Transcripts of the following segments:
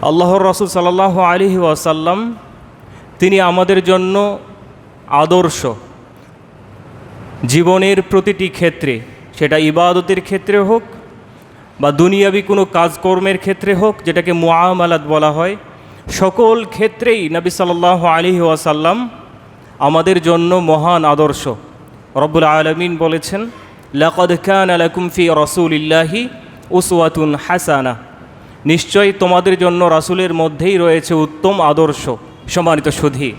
আল্লাহর রাসূল সাল্লাল্লাহু আলাইহি ওয়াসাল্লাম তিনি আমাদের জন্য আদর্শ। জীবনের প্রতিটি ক্ষেত্রে, সেটা ইবাদতের ক্ষেত্রে হোক বা দুনিয়াবি কোনো কাজকর্মের ক্ষেত্রে হোক, যেটাকে মুআমালাত বলা হয়, সকল ক্ষেত্রেই নবী সাল্লাল্লাহু আলাইহি ওয়াসাল্লাম আমাদের জন্য মহান আদর্শ। রব্বুল আলামিন বলেছেন, লাকাদ কানা লাকুম ফি রাসূলিল্লাহি উসওয়াতুন হাসানাহ, নিশ্চয়ই তোমাদের জন্য রাসূলের মধ্যেই রয়েছে উত্তম আদর্শ। সম্মানিত সুধী,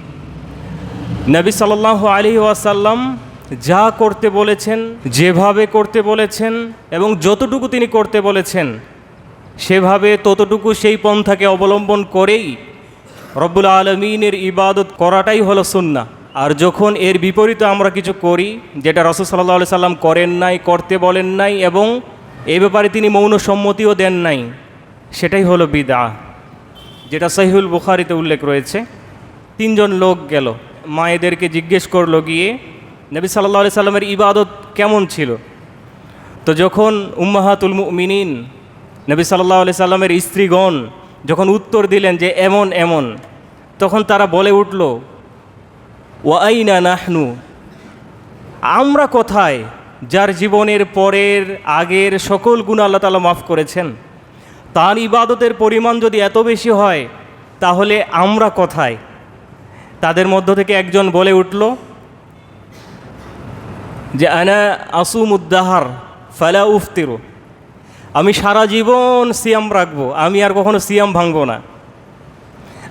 নবী সাল্লাল্লাহু আলাইহি ওয়াসাল্লাম যা করতে বলেছেন, যেভাবে করতে বলেছেন এবং যতটুকু তিনি করতে বলেছেন সেভাবে ততটুকু সেই পন্থাকে অবলম্বন করেই রব্বুল আলামিনের ইবাদত করাটাই হলো সুন্নাহ। আর যখন এর বিপরীতে আমরা কিছু করি, যেটা রাসূল সাল্লাল্লাহু আলাইহি সাল্লাম করেন নাই, করতে বলেন নাই এবং এ ব্যাপারে তিনি মৌন সম্মতিও দেন নাই, সেটাই হলো বিদআহ। যেটা সহিহুল বুখারীতে উল্লেখ রয়েছে, 3 জন লোক গেল, মায়েদেরকে জিজ্ঞেস করলো গিয়ে নবী সাল্লাল্লাহু আলাইহি সাল্লামের ইবাদত কেমন ছিল। তো যখন উম্মাহাতুল মুমিনিন নবী সাল্লাল্লাহু আলাইহি সাল্লামের স্ত্রীগণ যখন উত্তর দিলেন যে এমন এমন, তখন তারা বলে উঠল, ওয়া আইনা নাহনু, আমরা কোথায় যার জীবনের পরের আগের সকল গুনাহ আল্লাহ তাআলা মাফ করেছেন, তার ইবাদতের পরিমাণ যদি এত বেশি হয় তাহলে আমরা কোথায়। তাদের মধ্য থেকে একজন বলে উঠল যে আনা আসুমুদ্দাহার ফালা উফতিরু, আমি সারা জীবন সিয়াম রাখবো, আমি আর কখনো সিয়াম ভাঙবো না।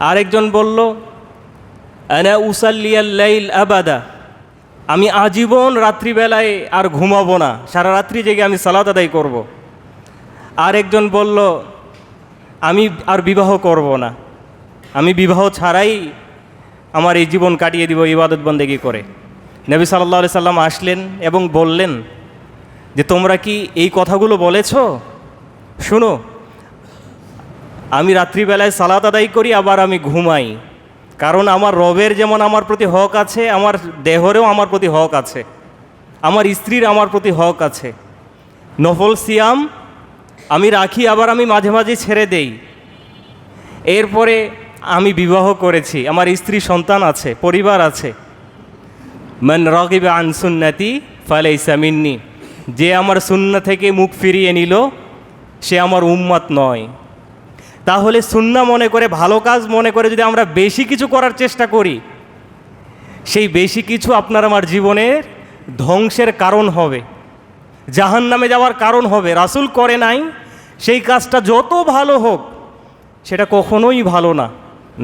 আরেকজন বলল আনা উসাল্লিয়াল লাইল আবাদা, আমি আজীবন রাত্রিবেলায় আর ঘুমাবো না, সারা রাত্রি জেগে আমি সালাত আদায় করব। আরেকজন বলল আমি আর বিবাহ করব না, আমি বিবাহ ছাড়াই আমার এই জীবন কাটিয়ে দিব ইবাদত বন্দেগী করে। নবী সাল্লাল্লাহু আলাইহি সাল্লাম আসলেন এবং বললেন যে তোমরা কি এই কথাগুলো বলেছ? শুনো, আমি রাত্রিবেলায় সালাত আদায় করি, আবার আমি ঘুমাই, কারণ আমার রবের যেমন আমার প্রতি হক আছে, আমার দেহরেও আমার প্রতি হক আছে, আমার স্ত্রীর আমার প্রতি হক আছে। নফল সিয়াম আমি রাখি, আবার আমি মাঝে মাঝে ছেড়ে দেই। এরপরে আমি বিবাহ করেছি, আমার স্ত্রী সন্তান আছে, পরিবার আছে। মান রাগিবা আন সুন্নতি ফালাইসা মিন্নি, যে আমার সুন্নাহ থেকে মুখ ফিরিয়ে নিল সে আমার উম্মত নয়। তাহলে সুন্নাহ মনে করে, ভালো কাজ মনে করে যদি আমরা বেশি কিছু করার চেষ্টা করি, সেই বেশি কিছু আপনার আমার জীবনের ধ্বংসের কারণ হবে, জাহান্নামে যাওয়ার কারণ হবে। রাসূল করে নাই, সেই কাজটা যত ভালো হোক সেটা কখনোই ভালো না।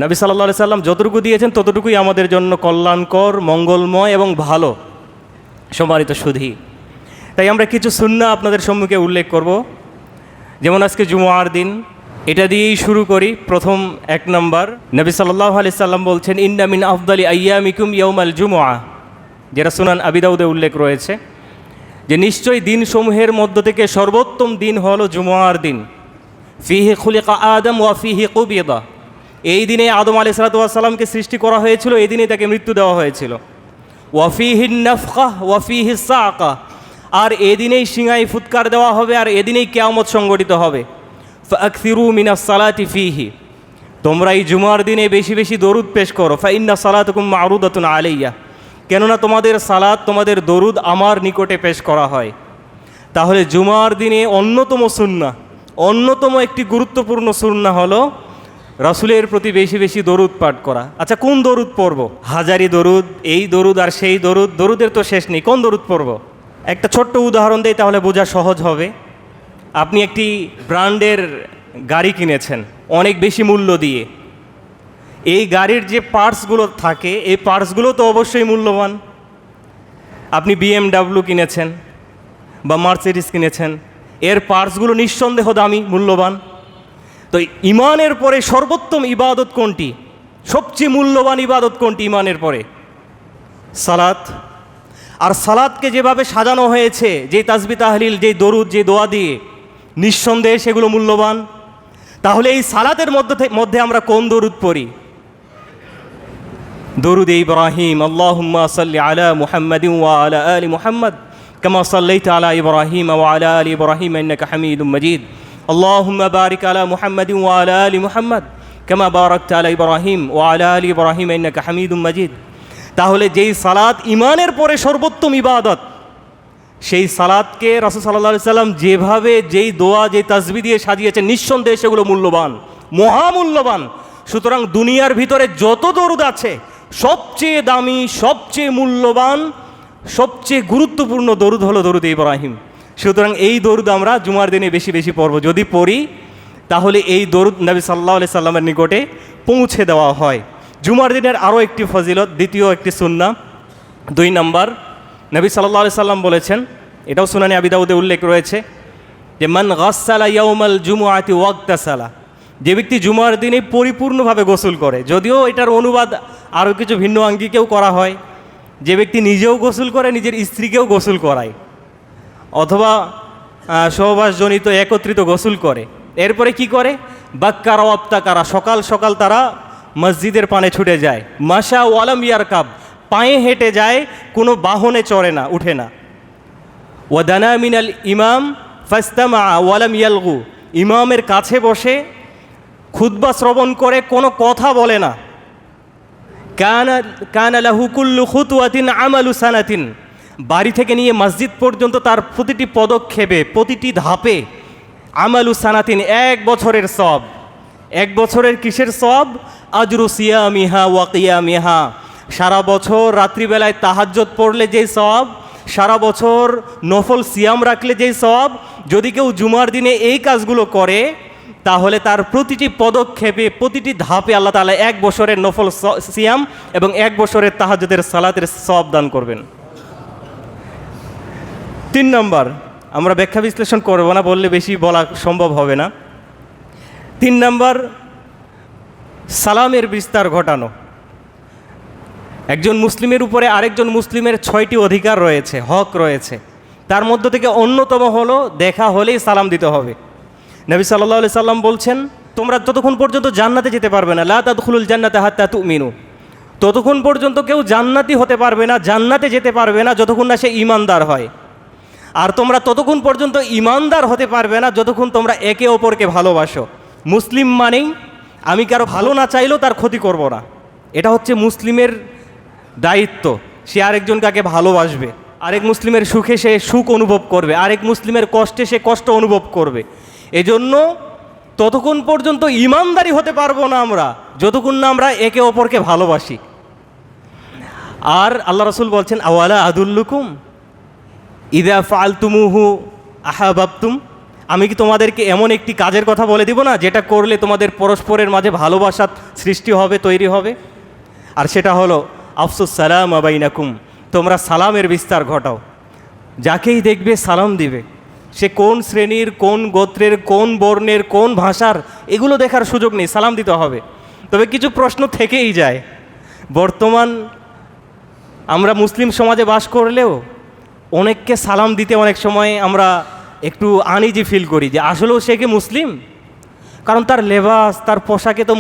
নবী সাল্লাল্লাহু আলাইহি সাল্লাম যতটুকু দিয়েছেন ততটুকুই আমাদের জন্য কল্যাণকর, মঙ্গলময় এবং ভালো। সম্মানিত সুধী, তাই আমরা কিছু সুন্নাহ আপনাদের সম্মুখে উল্লেখ করব। যেমন আজকে জুমআর দিন, এটা দিয়েই শুরু করি। প্রথম 1 নম্বর, নবী সাল্লাল্লাহু আলাইহি সাল্লাম বলছেন ইন্না মিন আফদালি আইয়ামিকুম ইয়াউমাল জুমআ, যেটা সুনান আবি দাউদে উল্লেখ রয়েছে, যে নিশ্চয়ই দিনসমূহের মধ্য থেকে সর্বোত্তম দিন হলো জুমআর দিন। ফিহি খুলিকা আদম ওয়া ফিহি কুবিদা, এই দিনে আদম আলাইহিস সালাতু ওয়াস সালামকে সৃষ্টি করা হয়েছিল, এই দিনে তাকে মৃত্যু দেওয়া হয়েছিল। ওয়া ফিহিন নাফখাহ ওয়া ফিহিস সাআকা, আর এদিনেই সিংহায় ফুৎকার দেওয়া হবে, আর এদিনেই কিয়ামত সংগঠিত হবে। ফাকসিরু মিনাস সালাতি ফিহি, তোমরা এই জুমার দিনে বেশি বেশি দরুদ পেশ করো। ফাইন্না সালাতুকুম মারুদাতুন আলাইয়া, কেননা তোমাদের সালাত, তোমাদের দরুদ আমার নিকটে পেশ করা হয়। তাহলে জুমার দিনে অন্যতম সুন্নাহ, অন্যতম একটি গুরুত্বপূর্ণ সুন্নাহ হলো রাসূলের প্রতি বেশি বেশি দরুদ পাঠ করা। আচ্ছা, কোন দরুদ পড়ব? হাজারি দরুদ, এই দরুদ আর সেই দরুদ, দরুদের তো শেষ নেই। কোন দরুদ পড়ব? একটা ছোট্ট উদাহরণ দেই, তাহলে বোঝা সহজ হবে। আপনি একটি ব্র্যান্ডের গাড়ি কিনেছেন অনেক বেশি মূল্য দিয়ে। এই গাড়ির যে পার্টসগুলো থাকে, এই পার্টসগুলো তো অবশ্যই মূল্যবান। আপনি BMW কিনেছেন বা মার্সিডিস কিনেছেন, এর পার্টসগুলো নিঃসন্দেহ দামি, মূল্যবান। তো ইমানের পরে সর্বোত্তম ইবাদত কোনটি? সবচেয়ে মূল্যবান ইবাদত কোনটি ইমানের পরে? সালাত। আর সালাতকে যেভাবে সাজানো হয়েছে, যে তাসবিহ তাহলিল, যে দরুদ, যে দোয়া দিয়ে, নিঃসন্দেহে সেগুলো মূল্যবান। তাহলে এই সালাতের মধ্যে আমরা কোন দরুদ পড়ি? দরুদ ইব্রাহিম, আল্লাহুম্মা সাল্লি আলা মুহাম্মাদিন ওয়া আলা আলি মুহাম্মাদ কামা সাল্লাইতা আলা ইব্রাহিম ওয়া আলা আলি ইব্রাহিম ইন্নাকা হামিদুম মাজিদ। আল্লাহুম্মা বারিক আলা মুহাম্মাদিন ওয়া আলা আলি মুহাম্মাদ কামা বারাকতা আলা ইব্রাহিম ওয়া আলা আলি ইব্রাহিম ইন্নাকা হামিদুম মাজিদ। তাহলে যেই সালাত ইমানের পরে সর্বোত্তম ইবাদত, সেই সালাতকে রাসূল সাল্লাল্লাহু আলাইহি সাল্লাম যেভাবে যেই দোয়া যেই তাসবিহ দিয়ে সাজিয়েছেন, নিঃসন্দেহে সেগুলো মূল্যবান, মহামূল্যবান। সুতরাং দুনিয়ার ভিতরে যত দরুদ আছে, সবচেয়ে দামি, সবচেয়ে মূল্যবান, সবচেয়ে গুরুত্বপূর্ণ দরুদ হলো দরুদ ইব্রাহিম। সুতরাং এই দরুদ আমরা জুমার দিনে বেশি বেশি পড়ব। যদি পড়ি তাহলে এই দরুদ নবী সাল্লাল্লাহু আলাইহি সাল্লামের নিকটে পৌঁছে দেওয়া হয়। জুমার দিনের আরও একটি ফজিলত, দ্বিতীয় একটি সুন্নাহ, 2 নম্বর, নবী সাল্লাল্লাহু আলাইহি সাল্লাম বলেছেন, এটাও সুনানে আবি দাউদে উল্লেখ রয়েছে, যে মান গাসসালা ইয়াউমাল জুমুআতি ওয়াগতাসালা, যে ব্যক্তি জুমার দিনে পরিপূর্ণভাবে গোসল করে। যদিও এটার অনুবাদ আরও কিছু ভিন্ন আঙ্গিকেও করা হয়, যে ব্যক্তি নিজেও গোসল করে, নিজের স্ত্রীকেও গোসল করায়, অথবা সহবাসজনিত একত্রিত গোসল করে। এরপরে কি করে? বাক্কারা ওয়াবতাকারা, সকাল সকাল তারা মসজিদের পানে ছুটে যায়। মাশা ওয়ালাম ইয়ারকাব, পায়ে হেঁটে যায়, কোনো বাহনে চড়ে না, উঠে না। ওয়াদানা মিনাল ইমাম ফাস্তামা ওয়ালাম ইয়ালগু, ইমামের কাছে বসে খুতবা শ্রবণ করে, কোনো কথা বলে না। কানা লাহু কুল্লু খুতওয়াতিন আমালু সানাতিন, বাড়ি থেকে নিয়ে মসজিদ পর্যন্ত তার প্রতিটি পদক্ষেপে, প্রতিটি ধাপে আমালু সানাতিন, 1 বছরের সওয়াব। 1 বছরের কিসের সওয়াব? আজরু সিয়ামিহা ওয়া কিয়ামিহা, সারা বছর রাত্রিবেলায় তাহাজ্জুদ পড়লে যেই সওয়াব, সারা বছর নফল সিয়াম রাখলে যেই সওয়াব, যদি কেউ জুমার দিনে এই কাজগুলো করে তাহলে তার প্রতিটি পদক্ষেপে, প্রতিটি ধাপে আল্লাহ তাআলা 1 বছরের নফল সিয়াম এবং 1 বছরের তাহাজ্জুদের সালাতের সওয়াব দান করবেন। 3 নম্বর, আমরা ব্যাখ্যা বিশ্লেষণ করব না, বললে বেশি বলা সম্ভব হবে না। 3 নম্বর, সালামের বিস্তার ঘটানো। একজন মুসলিমের উপরে আরেকজন মুসলিমের 6টি অধিকার রয়েছে, হক রয়েছে। তার মধ্য থেকে অন্যতম হলো দেখা হলেই সালাম দিতে হবে। নবী সাল্লাল্লাহু আলাইহি সাল্লাম বলছেন, তোমরা ততক্ষণ পর্যন্ত জান্নাতে যেতে পারবে না, লা তাদখুলুল জান্নাতা হাত্তা তুমিনু, ততক্ষণ পর্যন্ত কেউ জান্নাতি হতে পারবে না, জান্নাতে যেতে পারবে না যতক্ষণ না সে ঈমানদার হয়। আর তোমরা ততক্ষণ পর্যন্ত ঈমানদার হতে পারবে না যতক্ষণ তোমরা একে অপরকে ভালোবাসো। মুসলিম মানেই আমি কারো ভালো না চাইলেও তার ক্ষতি করব না, এটা হচ্ছে মুসলিমের দায়িত্ব। সে আরেকজন কাকে ভালোবাসবে, আরেক মুসলিমের সুখে সে সুখ অনুভব করবে, আরেক মুসলিমের কষ্টে সে কষ্ট অনুভব করবে। এজন্য ততক্ষণ পর্যন্ত ঈমানদারি হতে পারবো না আমরা যতক্ষণ না আমরা একে অপরকে ভালোবাসি। আর আল্লাহ রাসূল বলছেন, আওয়ালা আদুল্লুকুম ইদা ফালতুমুহু আহাবাবতুম, আমি কি তোমাদেরকে এমন একটি কাজের কথা বলে দিব না যেটা করলে তোমাদের পরস্পরের মাঝে ভালোবাসা সৃষ্টি হবে, তৈরি হবে? আর সেটা হলো আফসুস সালাম বাইনাকুম, তোমরা সালামের বিস্তার ঘটাও। যাকেই দেখবে সালাম দিবে, সে কোন শ্রেণীর, কোন গোত্রের, কোন বর্ণের, কোন ভাষার, এগুলো দেখার সুযোগ নেই, সালাম দিতে হবে। তবে কিছু প্রশ্ন থেকেই যায়। বর্তমান আমরা মুসলিম সমাজে বাস করলেও অনেককে সালাম দিতে অনেক সময় আমরা একটু আনইজি ফিল করি, যে আসলেও সে কি মুসলিম? কারণ তার লেবাস, তার পোশাকে তো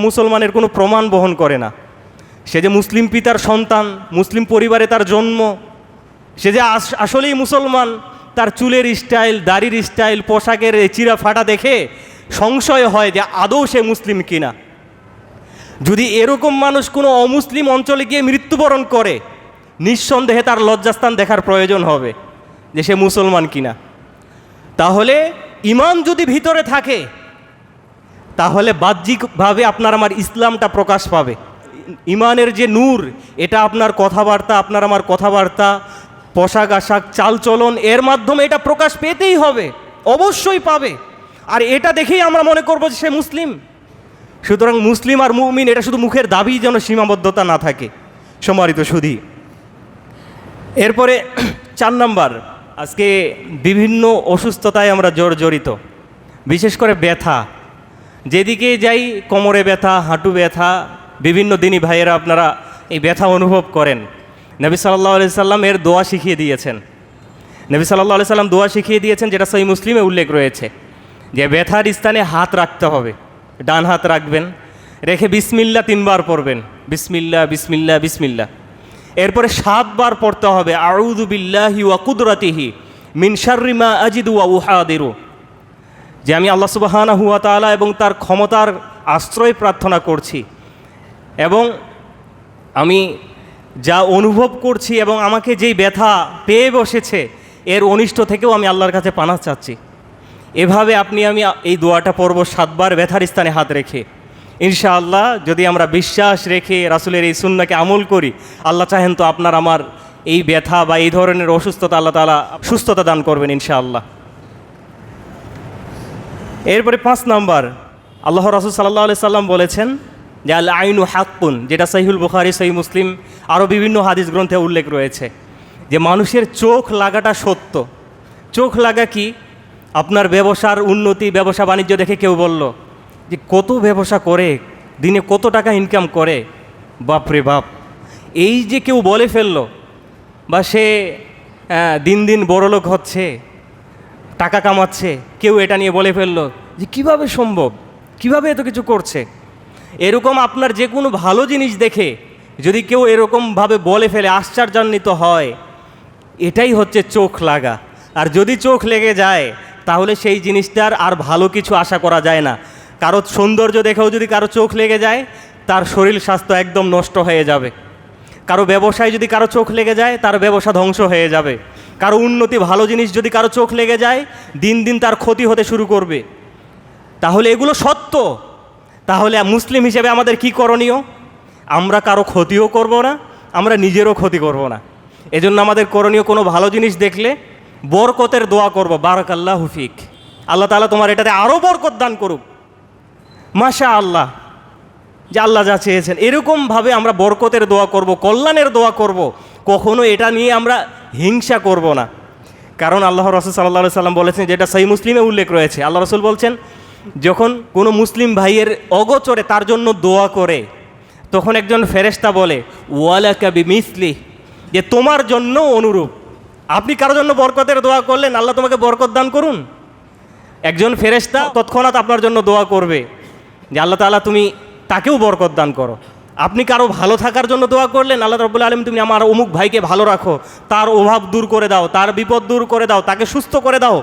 মুসলমানের কোনো প্রমাণ বহন করে না। সে যে মুসলিম পিতার সন্তান, মুসলিম পরিবারে তার জন্ম, সে যে আসলেই মুসলমান, তার চুলের স্টাইল, দাড়ির স্টাইল, পোশাকের চিরা ফাটা দেখে সংশয় হয় যে আদৌ সে মুসলিম কিনা। যদি এরকম মানুষ কোনো অমুসলিম অঞ্চলে গিয়ে মৃত্যুবরণ করে, নিঃসন্দেহে তার লজ্জাস্থান দেখার প্রয়োজন হবে যে সে মুসলমান কিনা। তাহলে ঈমান যদি ভিতরে থাকে তাহলে বাহ্যিকভাবে আপনার আমার ইসলামটা প্রকাশ পাবে। ঈমানের যে নূর, এটা আপনার কথাবার্তা, আপনার আমার কথাবার্তা, পোশাক আশাক, চালচলন, এর মাধ্যমে এটা প্রকাশ পেতেই হবে, অবশ্যই পাবে। আর এটা দেখেই আমরা মনে করব যে সে মুসলিম। সুতরাং মুসলিম আর মুমিন এটা শুধু মুখের দাবি যেন সীমাবদ্ধতা না থাকে। সম্মানিত সুধী, এরপরে 4 নম্বর, আজকে বিভিন্ন অসুস্থতায় আমরা জর্জরিত, বিশেষ করে ব্যথা। যেদিকে যাই কোমরে ব্যথা, হাঁটু ব্যথা, বিভিন্ন দিনই ভাইয়েরা আপনারা এই ব্যথা অনুভব করেন। নবী সাল্লাল্লাহু আলাইহি সাল্লাম এর দোয়া শিখিয়ে দিয়েছেন। নবী সাল্লাল্লাহু আলাইহি সাল্লাম দোয়া শিখিয়ে দিয়েছেন, যেটা সহিহ মুসলিমে উল্লেখ রয়েছে, যে ব্যথার স্থানে হাত রাখতে হবে। ডান হাত রাখবেন, রেখে বিসমিল্লাহ 3 বার পড়বেন, বিসমিল্লাহ বিসমিল্লাহ বিসমিল্লাহ। এরপরে 7 বার পড়তে হবে আউযু বিল্লাহি ওয়া কুদরাতিহি মিন শাররি মা আজিদু ওয়া উহাদিরু, যে আমি আল্লাহ সুবহানাহু ওয়া তাআলা এবং তার ক্ষমতার আশ্রয় প্রার্থনা করছি এবং আমি যা অনুভব করছি এবং আমাকে যেই ব্যথা পেয়ে বসেছে এর অনিষ্ট থেকেও আমি আল্লাহর কাছে পানাহ চাচ্ছি। এভাবে আমি এই দোয়াটা পড়ব 7 বার ব্যথার স্থানে হাত রেখে। ইনশাআল্লাহ যদি আমরা বিশ্বাস রেখে রাসূলের এই সুন্নাহকে আমল করি, আল্লাহ চাহেন তো আপনার আমার এই ব্যথা বা এই ধরনের অসুস্থতা আল্লাহ তাআলা সুস্থতা দান করবেন ইনশাআল্লাহ। এরপরে 5 নম্বর, আল্লাহ রাসূল সাল্লাল্লাহু আলাইহি সাল্লাম বলেছেন যে আল আইনু হাক্কুন, যেটা সহিহুল বুখারী, সহিহ মুসলিম আরও বিভিন্ন হাদিস গ্রন্থে উল্লেখ রয়েছে যে মানুষের চোখ লাগাটা সত্য। চোখ লাগা কি? আপনার ব্যবসার উন্নতি, ব্যবসা বাণিজ্য দেখে কেউ বলল যে কত ব্যবসা করে, দিনে কত টাকা ইনকাম করে, বাপরে বাপ, এই যে কেউ বলে ফেললো বা সে দিন দিন বড়লোক হচ্ছে, টাকা কামাচ্ছে, কেউ এটা নিয়ে বলে ফেললো যে কিভাবে সম্ভব, কিভাবে এত কিছু করছে। এরকম আপনার যে কোনো ভালো জিনিস দেখে যদি কেউ এরকমভাবে বলে ফেলে, আশ্চর্যান্বিত হয়, এটাই হচ্ছে চোখ লাগা। আর যদি চোখ লেগে যায় তাহলে সেই জিনিসটার আর ভালো কিছু আশা করা যায় না। কারো সৌন্দর্য দেখেও যদি কারো চোখ লেগে যায়, তার শরীর স্বাস্থ্য একদম নষ্ট হয়ে যাবে। কারো ব্যবসায় যদি কারো চোখ লেগে যায়, তার ব্যবসা ধ্বংস হয়ে যাবে। কারো উন্নতি, ভালো জিনিস যদি কারো চোখ লেগে যায়, দিন দিন তার ক্ষতি হতে শুরু করবে। তাহলে এগুলো সত্য। তাহলে মুসলিম হিসেবে আমাদের কি করণীয়? আমরা কারো ক্ষতিও করব না, আমরা নিজেরও ক্ষতি করব না। এজন্য আমাদের করণীয়, কোনো ভালো জিনিস দেখলে বরকতের দোয়া করব, বারাকাল্লাহু ফিক, আল্লাহ তাআলা তোমার এটাতে আরও বরকত দান করুক, মাশা আল্লাহ, যে আল্লাহ যা চেয়েছেন। এরকমভাবে আমরা বরকতের দোয়া করব, কল্যাণের দোয়া করব। কখনো এটা নিয়ে আমরা হিংসা করব না। কারণ আল্লাহ রাসূল সাল্লাল্লাহু আলাইহি সাল্লাম বলেছেন, যেটা সহিহ মুসলিমে উল্লেখ রয়েছে, আল্লাহ রাসূল বলছেন যখন কোনো মুসলিম ভাইয়ের অগোচরে তার জন্য দোয়া করে, তখন একজন ফেরেশতা বলে ওয়ালাকা বিমিসলি, যে তোমার জন্য অনুরূপ। আপনি কারোর জন্য বরকতের দোয়া করলেন, আল্লাহ তোমাকে বরকত দান করুন। একজন ফেরেশতা তৎক্ষণাৎ আপনার জন্য দোয়া করবে যে আল্লাহ তাআলা তুমি তাকেও বরকত দান করো। আপনি কারো ভালো থাকার জন্য দোয়া করলেন, আল্লাহ রাব্বুল আলামিন তুমি আমার অমুক ভাইকে ভালো রাখো, তার অভাব দূর করে দাও, তার বিপদ দূর করে দাও, তাকে সুস্থ করে দাও।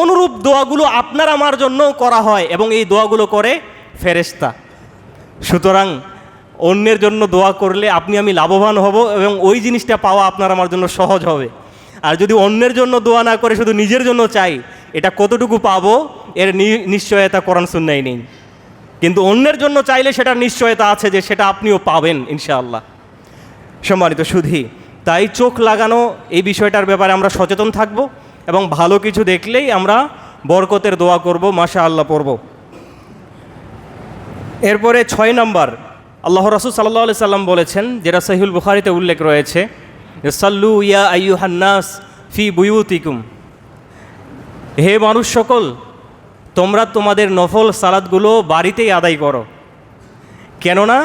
অনুরূপ দোয়াগুলো আপনার আমার জন্যও করা হয় এবং এই দোয়াগুলো করে ফেরেশতা। সুতরাং অন্যের জন্য দোয়া করলে আপনি আমি লাভবান হব এবং ওই জিনিসটা পাওয়া আপনার আমার জন্য সহজ হবে। আর যদি অন্যের জন্য দোয়া না করে শুধু নিজের জন্য চাই, এটা কতটুকু পাবো এর নিশ্চয়তা কোরআন সুন্নাহয় নেই। কিন্তু অন্যের জন্য চাইলে সেটার নিশ্চয়তা আছে যে সেটা আপনিও পাবেন ইনশাআল্লাহ। সম্মানিত সুধী, তাই চোখ লাগানো এই বিষয়টার ব্যাপারে আমরা সচেতন থাকব এবং ভালো কিছু দেখলেই আমরা বরকতের দোয়া করব, মাশা আল্লাহ পড়ব। এরপরে 6 নম্বর, আল্লাহ রাসূল সাল্লাল্লাহু আলাইহি সাল্লাম বলেছেন, যেটা সহিহুল বুখারীতে উল্লেখ রয়েছে, সাল্লু ইয়া আইয়ুহান নাস ফি বুয়ুতিকুম, হে মানুষ সকল, তোমরা তোমাদের নফল সালাতগুলো বাড়িতেই আদায় করো। কেননা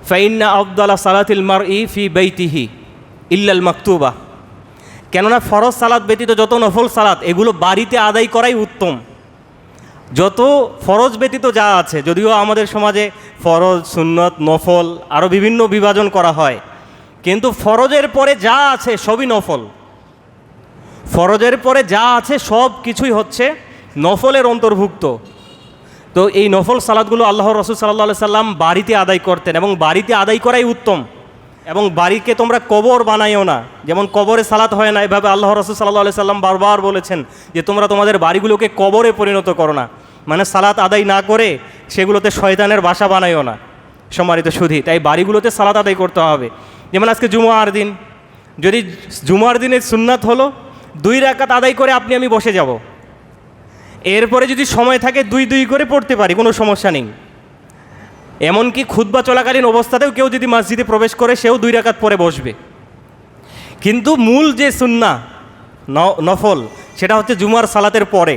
ফাইন্না আফদালা সালাতিল মারই ফি বাইতিহি ইল্লাল মাকতুবা, কেননা ফরজ সালাত ব্যতীত যত নফল সালাত এগুলো বাড়িতে আদায় করাই উত্তম। যত ফরজ ব্যতীত যা আছে, যদিও আমাদের সমাজে ফরজ, সুন্নত, নফল আরও বিভিন্ন বিভাজন করা হয়, কিন্তু ফরজের পরে যা আছে সবই নফল। ফরজের পরে যা আছে সব কিছুই হচ্ছে নফলের অন্তর্ভুক্ত। তো এই নফল সালাতগুলো আল্লাহর রাসূল সাল্লাল্লাহু আলাইহি সাল্লাম বাড়িতে আদায় করতেন এবং বাড়িতে আদায় করাই উত্তম। এবং বাড়িকে তোমরা কবর বানাইও না, যেমন কবরে সালাত হয় না, এভাবে আল্লাহর রাসূল সাল্লাল্লাহু আলাইহি সাল্লাম বারবার বলেছেন যে তোমরা তোমাদের বাড়িগুলোকে কবরে পরিণত করো না, মানে সালাত আদায় না করে সেগুলোতে শয়তানের বাসা বানাইও না। সম্মানিত সুধী, তাই বাড়িগুলোতে সালাত আদায় করতে হবে। যেমন আজকে জুমার দিন, যদি জুমার দিনের সুন্নাত হলো 2 রাকাত আদায় করে আপনি আমি বসে যাব, এরপরে যদি সময় থাকে 2 করে পড়তে পারি, কোনো সমস্যা নেই। এমনকি খুতবা চলাকালীন অবস্থাতেও কেউ যদি মসজিদে প্রবেশ করে সেও 2 রাকাত পরে বসবে। কিন্তু মূল যে সুন্নাহ নফল সেটা হচ্ছে জুমার সালাতের পরে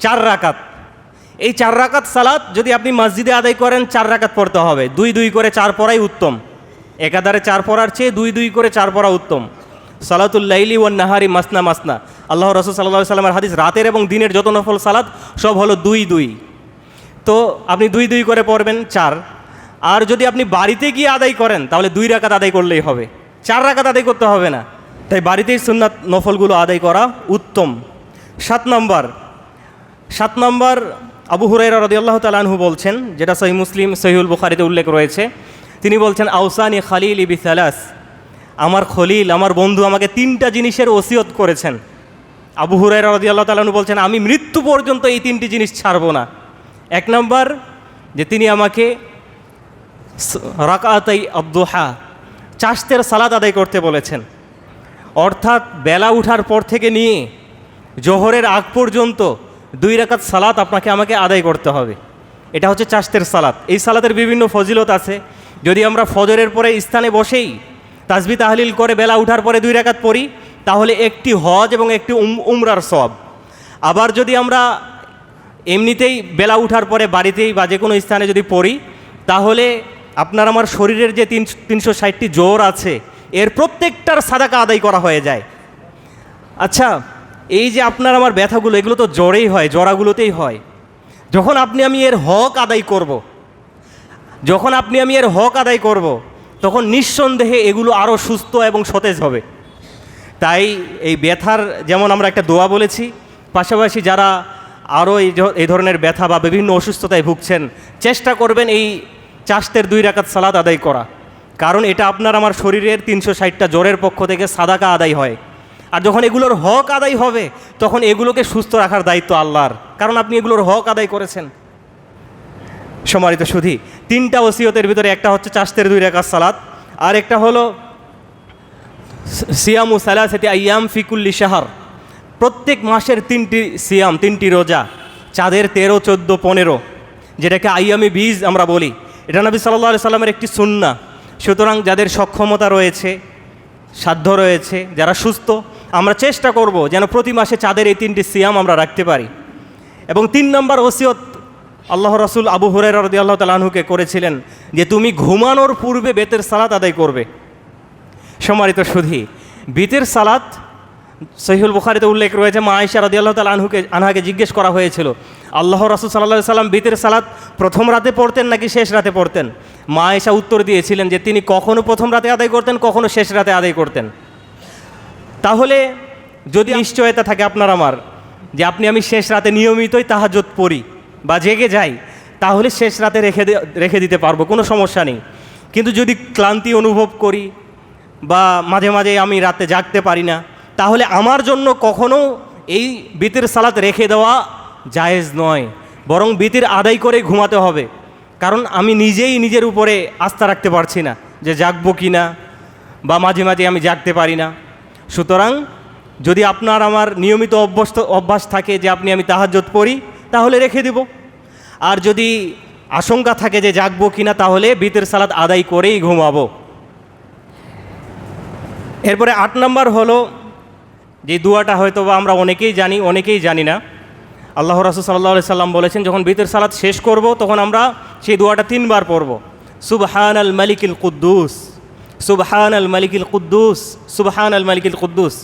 4 রাকাত। এই 4 রাকাত সালাত যদি আপনি মসজিদে আদায় করেন 4 রাকাত পড়তে হবে। 2 করে 4 পড়াই উত্তম। একাধারে 4 পড়ার চেয়ে 2 করে 4 পড়া উত্তম। সালাতুল লাইলি ওয়ান নাহারি মাসনা মাসনা, আল্লাহ রাসূল সাল্লাল্লাহু আলাইহি সাল্লামের হাদিস, রাতের এবং দিনের যত নফল সালাত সব হলো 2। তো আপনি 2 করে পড়বেন 4। আর যদি আপনি বাড়িতে গিয়ে আদায় করেন তাহলে 2 রাকাত আদায় করলেই হবে, 4 রাকাত আদায় করতে হবে না। তাই বাড়িতেই সুন্নাত নফলগুলো আদায় করা উত্তম। 7 নম্বর, আবু হুরায়রা রাদিয়াল্লাহু তাআলা আনহু বলছেন, যেটা সহিহ মুসলিম সহিহুল বুখারীতে উল্লেখ রয়েছে, তিনি বলছেন, আউসানি খালিলি বিসালাস, আমার খলিল, আমার বন্ধু আমাকে 3টা জিনিসের ওসিয়ত করেছেন। আবু হুরায়রা রাদিয়াল্লাহু তাআলা আনহু বলছেন, আমি মৃত্যু পর্যন্ত এই 3টি জিনিস ছাড়ব না। 1 নম্বর, যে তিনি আমাকে রাকাতাই আদ-দুহা, চাশতের সালাত আদায় করতে বলেছেন। অর্থাৎ বেলা উঠার পর থেকে নিয়ে জোহরের আগ পর্যন্ত 2 রাকাত সালাত আপনাকে আমাকে আদায় করতে হবে। এটা হচ্ছে চাশতের সালাত। এই সালাতের বিভিন্ন ফজিলত আছে। যদি আমরা ফজরের পরে স্থানে বসেই তাসবিহ তাহলিল করে বেলা উঠার পরে 2 রাকাত পড়ি, তাহলে একটি হজ এবং একটি উমরার সওয়াব। আবার যদি আমরা এমনিতেই বেলা উঠার পরে বাড়িতেই বা যে কোনো স্থানে যদি পড়ি, তাহলে আপনার আমার শরীরের যে 360টি জোর আছে, এর প্রত্যেকটার সাদাকা আদায় করা হয়ে যায়। আচ্ছা, এই যে আপনার আমার ব্যথাগুলো, এগুলো তো জ্বরেই হয়, জরাগুলোতেই হয়। যখন আপনি আমি এর হক আদায় করব, তখন নিঃসন্দেহে এগুলো আরও সুস্থ এবং সতেজ হবে। তাই এই ব্যথার যেমন আমরা একটা দোয়া বলেছি, পাশাপাশি যারা আরও এই ধরনের ব্যথা বা বিভিন্ন অসুস্থতায় ভুগছেন, চেষ্টা করবেন এই চাশতের 2 রাকাত সালাত আদায় করা। কারণ এটা আপনার আমার শরীরের 360টা জোরের পক্ষ থেকে সাদাকা আদায় হয়। আর যখন এগুলোর হক আদায় হবে, তখন এগুলোকে সুস্থ রাখার দায়িত্ব আল্লাহর, কারণ আপনি এগুলোর হক আদায় করেছেন। সম্মানিত সুধী, 3টা ওসিয়তের ভিতরে একটা হচ্ছে চাশতের 2 রাকাত সালাত, আর একটা হলো সিয়ামু সালাসাতি আইয়াম ফি কুল্লি শাহর, প্রত্যেক মাসের 3টি সিয়াম, 3টি রোজা, চাঁদের 13, 14, 15, যেটাকে আইয়ামি বীজ আমরা বলি। এটা নবী সাল্লাল্লাহু আলাইহি সাল্লামের একটি সুন্নাহ। সুতরাং যাদের সক্ষমতা রয়েছে, সাধ্য রয়েছে, যারা সুস্থ, আমরা চেষ্টা করব যেন প্রতি মাসে চাঁদের এই 3টি সিয়াম আমরা রাখতে পারি। এবং 3 নম্বর ওসিয়ত আল্লাহ রাসূল আবু হুরায়রা রাদিয়াল্লাহু তাআলা আনহুকে করেছিলেন যে তুমি ঘুমানোর পূর্বে বেতের সালাত আদায় করবে। সম্মানিত সুধী, বেতের সালাত সহিহুল বুখারীতে উল্লেখ রয়েছে, মা আয়েশা রাদিয়াল্লাহু তাআলা আনহাকে জিজ্ঞেস করা হয়েছিল, আল্লাহ রাসূল সাল্লাল্লাহু আলাইহি সাল্লাম বেতের সালাত প্রথম রাতে পড়তেন নাকি শেষ রাতে পড়তেন? মা আয়েশা উত্তর দিয়েছিলেন যে তিনি কখনো প্রথম রাতে আদায় করতেন, কখনো শেষ রাতে আদায় করতেন। তাহলে যদি নিশ্চয়তা থাকে আপনার আমার যে আপনি আমি শেষ রাতে নিয়মিতই তাহাজ্জুদ পড়ি বা জেগে যাই, তাহলে শেষ রাতে রেখে দিতে পারবো, কোনো সমস্যা নেই। কিন্তু যদি ক্লান্তি অনুভব করি বা মাঝে মাঝে আমি রাতে জাগতে পারি না, তাহলে আমার জন্য কখনো এই বিতির সালাত রেখে দেওয়া জায়েজ নয়, বরং বিতির আদায় করে ঘুমাতে হবে। কারণ আমি নিজেই নিজের উপরে আস্থা রাখতে পারছি না যে জাগবো কি না, বা মাঝে মাঝে আমি জাগতে পারি না। সুতরাং যদি আপনার আমার নিয়মিত অভ্যাস থাকে যে আপনি আমি তাহাজ্জুদ পড়ি, তাহলে রেখে দেব। আর যদি আশঙ্কা থাকে যে জাগবো কিনা, তাহলে বিতির সালাত আদায় করেই ঘুমাবো। এরপরে 8 নম্বর হলো যে দুয়াটা হয়তো বা আমরা অনেকেই জানি না। আল্লাহ রাসূল সাল্লাল্লাহু আলাইহি সাল্লাম বলেছেন, যখন বিতির সালাত শেষ করব তখন আমরা সেই দুয়াটা 3 বার পড়ব, সুবহানাল মালিকিল কুদ্দুস, সুবহানাল মালিকিল কুদ্দুস, সুবহানাল মালিকিল কুদ্দুস।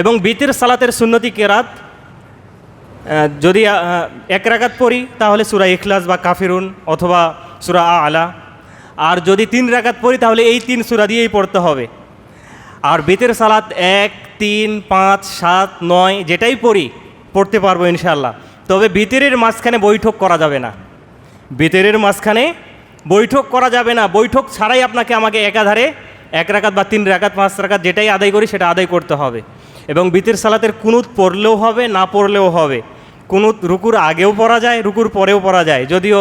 এবং বিতির সালাতের সুন্নতি কেরাত যদি 1 রাকাত পড়ি, তাহলে সূরা ইখলাস বা কাফিরুন অথবা সূরা আলা। আর যদি 3 রাকাত পড়ি, তাহলে এই 3 সূরা দিয়েই পড়তে হবে। আর বিতির সালাত 1, 3, 5, 7, 9 যেটাই পড়তে পারবো ইনশাআল্লাহ। তবে বিতিরের মাঝখানে বৈঠক করা যাবে না, বৈঠক ছাড়াই আমাকে একাধারে 1 রাকাত বা 3 রাকাত 5 রাকাত যেটাই আদায় করি সেটা আদায় করতে হবে। এবং বিতির সালাতের কুনুত পড়লেও হবে, না পড়লেও হবে। কুনুত রুকুর আগেও পড়া যায়, রুকুর পরেও পড়া যায়। যদিও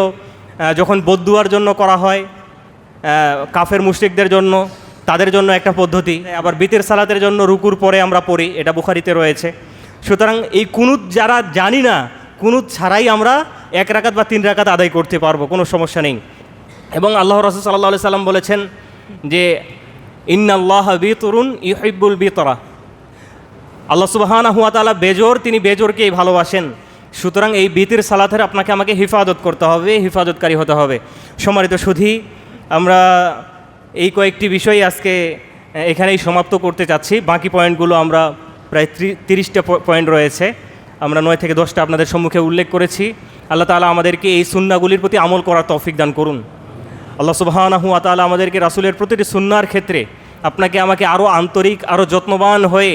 যখন বদদুয়ার জন্য করা হয়, কাফের মুশরিকদের জন্য, তাদের জন্য একটা পদ্ধতি। আবার বিতির সালাতের জন্য রুকুর পরে আমরা পড়ি, এটা বুখারীতে রয়েছে। সুতরাং এই কুনুত যারা জানি না, কুনুত ছাড়াই আমরা 1 রাকাত বা 3 রাকাত আদায় করতে পারবো, কোনো সমস্যা নেই। এবং আল্লাহ রাসূল সাল্লাল্লাহু আলাইহি সাল্লাম বলেছেন যে ইন্নাল্লাহা বিতরুন ইউহিব্বুল বিতরা, আল্লাহ সুবহানাহু ওয়া তাআলা বেজোর, তিনি বেজোরকেই ভালোবাসেন। সুতরাং এই বিতির সালাতের আপনাকে আমাকে হিফাজত করতে হবে, হিফাজতকারী হতে হবে। সম্মানিত সুধী, আমরা এই কয়েকটি বিষয় আজকে এখানেই সমাপ্ত করতে চাচ্ছি। বাকি পয়েন্টগুলো আমরা প্রায় 30টা পয়েন্ট রয়েছে, আমরা 9 থেকে 10টা আপনাদের সম্মুখে উল্লেখ করেছি। আল্লাহ তাআলা আমাদেরকে এই সুন্নাহগুলির প্রতি আমল করার তৌফিক দান করুন। আল্লাহ সুবহানাহু ওয়া তাআলা আমাদেরকে রাসূলের প্রতিটি সুন্নাহর ক্ষেত্রে আপনাকে আমাকে আরও আন্তরিক, আরও যত্নবান হয়ে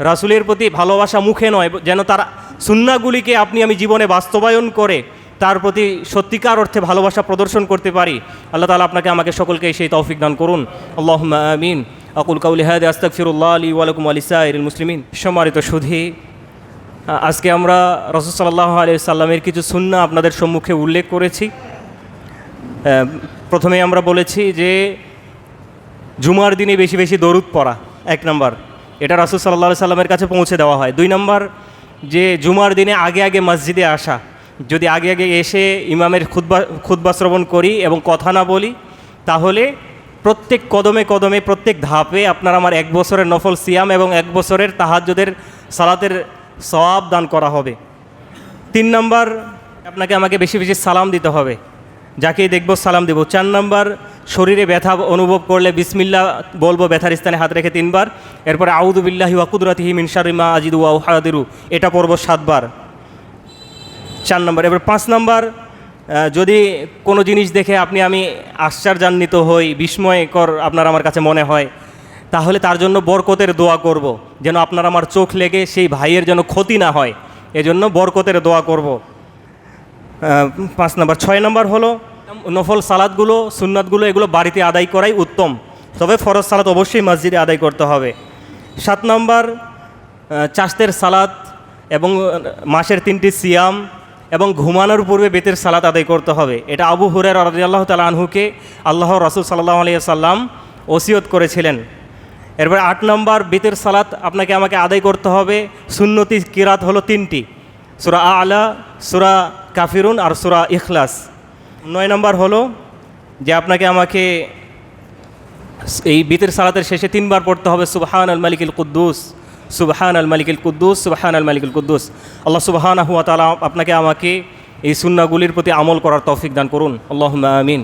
রাসূলের প্রতি ভালোবাসা মুখে নয়, যেন তার সুন্নাহগুলিকে আমি জীবনে বাস্তবায়ন করে তার প্রতি সত্যিকার অর্থে ভালোবাসা প্রদর্শন করতে পারি। আল্লাহ তাআলা আপনাকে আমাকে সকলকে সেই তৌফিক দান করুন। আল্লাহুম্মা আমিন। আকুল কাউলি হাযা আস্তাগফিরুল্লাহ লি ওয়া লাকুম ওয়া লিসাইরিল মুসলিমিন। সম্মানিত সুধী, আজকে আমরা রাসূল সাল্লাল্লাহু আলাইহি সাল্লামের কিছু সুন্নাহ আপনাদের সম্মুখে উল্লেখ করেছি। প্রথমেই আমরা বলেছি যে জুমার দিনে বেশি বেশি দরুদ পড়া 1 নম্বর, এটা রাসূল সাল্লাল্লাহু আলাইহি সাল্লামের কাছে পৌঁছে দেওয়া হয়। 2 নম্বর, যে জুমার দিনে আগে আগে মসজিদে আসা। যদি আগে আগে এসে ইমামের খুতবা শ্রবণ করি এবং কথা না বলি, তাহলে প্রত্যেক কদমে কদমে প্রত্যেক ধাপে আপনার আমার 1 বছরের নফল সিয়াম এবং 1 বছরের তাহাজ্জুদের সালাতের সওয়াব দান করা হবে। 3 নম্বর, আপনাকে আমাকে বেশি বেশি সালাম দিতে হবে, যাকেই দেখব সালাম দেব। 4 নম্বর, শরীরে ব্যথা অনুভব করলে বিসমিল্লাহ বলবো ব্যথার স্থানে হাত রেখে 3 বার। এরপরে আউযু বিল্লাহি ওয়া কুদরাতিহি মিন শাররি মা আজিদু ওয়া উহাদিরু, এটা পড়ব 7 বার। 4 নম্বর। এবার 5 নম্বর, যদি কোনো জিনিস দেখে আমি আশ্চর্যান্বিত হই, বিস্ময়কর আপনার আমার কাছে মনে হয়, তাহলে তার জন্য বরকতের দোয়া করব, যেন আপনার আমার চোখ লেগে সেই ভাইয়ের যেন ক্ষতি না হয়, এজন্য বরকতের দোয়া করব। 5 নম্বর। 6 নম্বর হলো নফল সালাতগুলো, সুন্নাতগুলো এগুলো বাড়িতে আদায় করাই উত্তম, তবে ফরজ সালাত অবশ্যই মসজিদে আদায় করতে হবে। 7 নম্বর, চাশতের সালাত এবং মাসের 3টি সিয়াম এবং ঘুমানোর পূর্বে বেতের সালাত আদায় করতে হবে। এটা আবু হুরায়রা রাদিয়াল্লাহু তাআলা আনহুকে আল্লাহর রাসূল সাল্লাল্লাহু আলাইহি সাল্লাম ওসিয়ত করেছিলেন। এরপর 8 নম্বর, বেতের সালাত আপনাকে আমাকে আদায় করতে হবে। সুন্নতি কিরাত হলো 3টি, সূরা আ'লা, সূরা কাফিরুন আর সূরা ইখলাস। 9 নম্বর হলো যে আপনাকে আমাকে এই বেতের সালাতের শেষে 3 বার পড়তে হবে সুবহানাল মালিকিল কুদ্দুস, সুবহানাল মালিকিল কুদ্দুস, সুবহানাল মালিকিল কুদ্দুস। আল্লাহ সুবহানাহু ওয়া তাআলা আপনাকে আমাকে এই সুন্নাহগুলির প্রতি আমল করার তৌফিক দান করুন। আল্লাহুম্মা আমিন।